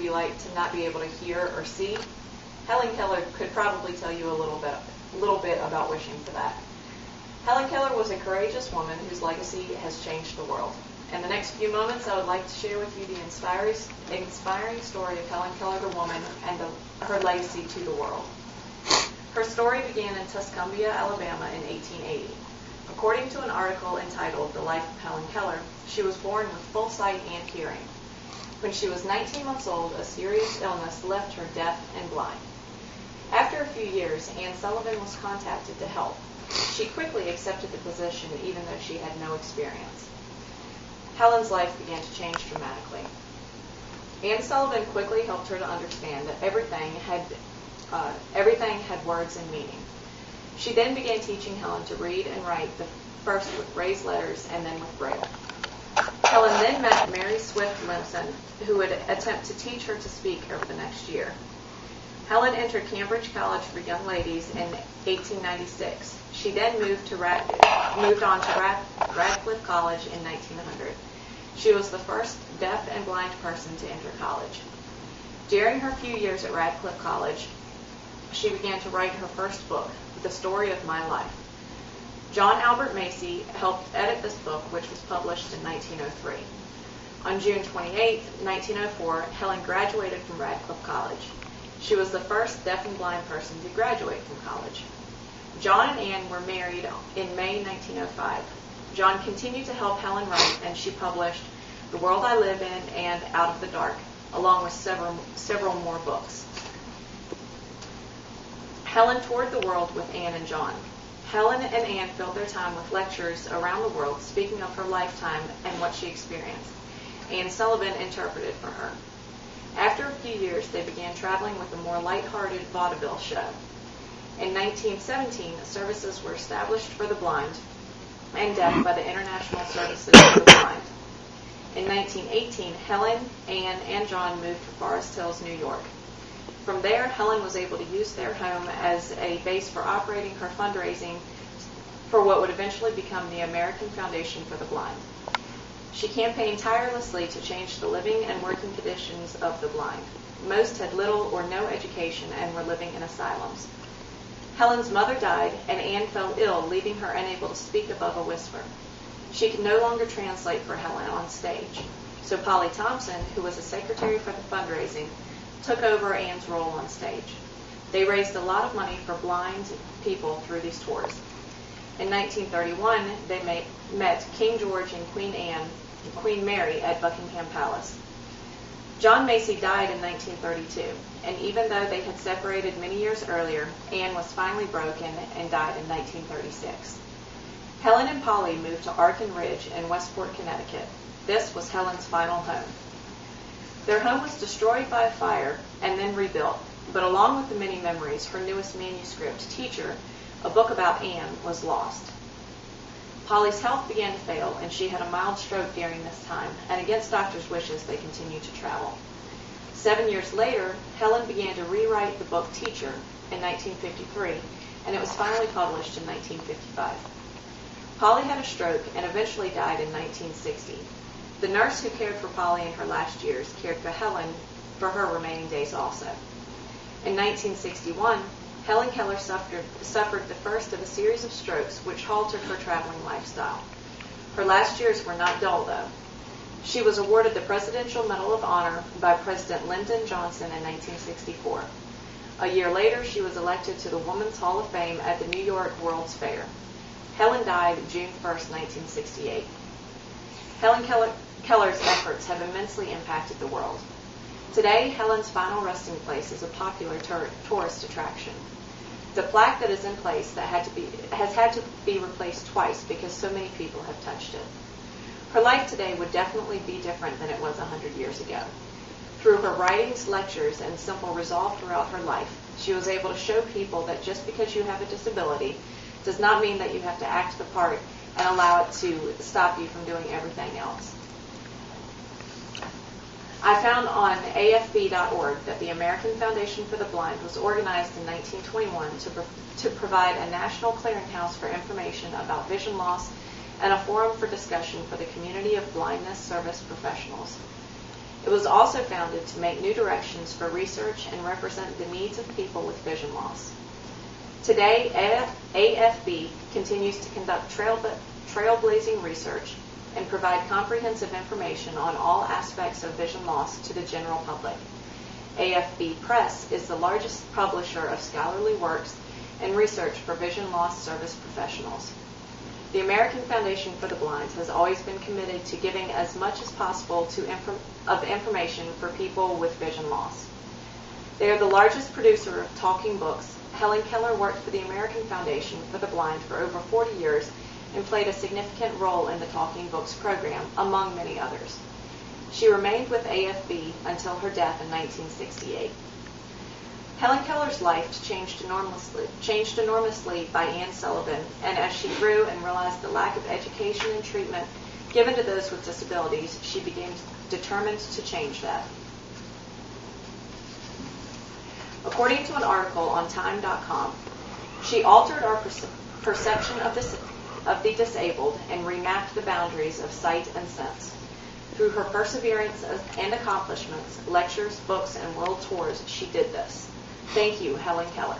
be like to not be able to hear or see, Helen Keller could probably tell you a little bit about wishing for that. Helen Keller was a courageous woman whose legacy has changed the world. In the next few moments, I would like to share with you the inspiring story of Helen Keller, the woman, and her legacy to the world. Her story began in Tuscumbia, Alabama in 1880. According to an article entitled The Life of Helen Keller, she was born with full sight and hearing. When she was 19 months old, a serious illness left her deaf and blind. After a few years, Anne Sullivan was contacted to help. She quickly accepted the position even though she had no experience. Helen's life began to change dramatically. Anne Sullivan quickly helped her to understand that everything had words and meaning. She then began teaching Helen to read and write, first with raised letters and then with Braille. Helen then met Mary Swift Limson, who would attempt to teach her to speak over the next year. Helen entered Cambridge College for Young Ladies in 1896. She then moved on to Radcliffe College in 1900. She was the first deaf and blind person to enter college. During her few years at Radcliffe College, she began to write her first book, The Story of My Life. John Albert Macy helped edit this book, which was published in 1903. On June 28, 1904, Helen graduated from Radcliffe College. She was the first deaf and blind person to graduate from college. John and Anne were married in May 1905. John continued to help Helen write, and she published The World I Live In and Out of the Dark, along with several more books. Helen toured the world with Anne and John. Helen and Anne filled their time with lectures around the world, speaking of her lifetime and what she experienced. Anne Sullivan interpreted for her. After a few years, they began traveling with a more lighthearted vaudeville show. In 1917, services were established for the blind and deaf by the International Services for the Blind. In 1918, Helen, Anne, and John moved to Forest Hills, New York. From there, Helen was able to use their home as a base for operating her fundraising for what would eventually become the American Foundation for the Blind. She campaigned tirelessly to change the living and working conditions of the blind. Most had little or no education and were living in asylums. Helen's mother died, and Anne fell ill, leaving her unable to speak above a whisper. She could no longer translate for Helen on stage. So Polly Thompson, who was a secretary for the fundraising, took over Anne's role on stage. They raised a lot of money for blind people through these tours. In 1931, they met King George and Queen Mary at Buckingham Palace. John Macy died in 1932, and even though they had separated many years earlier, Anne was finally broken and died in 1936. Helen and Polly moved to Arkin Ridge in Westport, Connecticut. This was Helen's final home. Their home was destroyed by a fire and then rebuilt, but along with the many memories, her newest manuscript, Teacher, a book about Anne, was lost. Polly's health began to fail, and she had a mild stroke during this time, and against doctors' wishes, they continued to travel. 7 years later, Helen began to rewrite the book Teacher in 1953, and it was finally published in 1955. Polly had a stroke and eventually died in 1960. The nurse who cared for Polly in her last years cared for Helen for her remaining days also. In 1961, Helen Keller suffered the first of a series of strokes which halted her traveling lifestyle. Her last years were not dull, though. She was awarded the Presidential Medal of Honor by President Lyndon Johnson in 1964. A year later, she was elected to the Women's Hall of Fame at the New York World's Fair. Helen died June 1, 1968. Helen Keller's efforts have immensely impacted the world. Today, Helen's final resting place is a popular tourist attraction. The plaque that is in place that has had to be replaced twice because so many people have touched it. Her life today would definitely be different than it was 100 years ago. Through her writings, lectures, and simple resolve throughout her life, she was able to show people that just because you have a disability does not mean that you have to act the part and allow it to stop you from doing everything else. I found on AFB.org that the American Foundation for the Blind was organized in 1921 to provide a national clearinghouse for information about vision loss and a forum for discussion for the community of blindness service professionals. It was also founded to make new directions for research and represent the needs of people with vision loss. Today, AFB continues to conduct trailblazing research and provide comprehensive information on all aspects of vision loss to the general public. AFB Press is the largest publisher of scholarly works and research for vision loss service professionals. The American Foundation for the Blind has always been committed to giving as much as possible of information for people with vision loss. They are the largest producer of talking books. Helen Keller worked for the American Foundation for the Blind for over 40 years and played a significant role in the Talking Books program, among many others. She remained with AFB until her death in 1968. Helen Keller's life changed enormously by Anne Sullivan, and as she grew and realized the lack of education and treatment given to those with disabilities, she became determined to change that. According to an article on Time.com, she altered our perception of the disabled and remapped the boundaries of sight and sense. Through her perseverance and accomplishments, lectures, books, and world tours, she did this. Thank you, Helen Keller.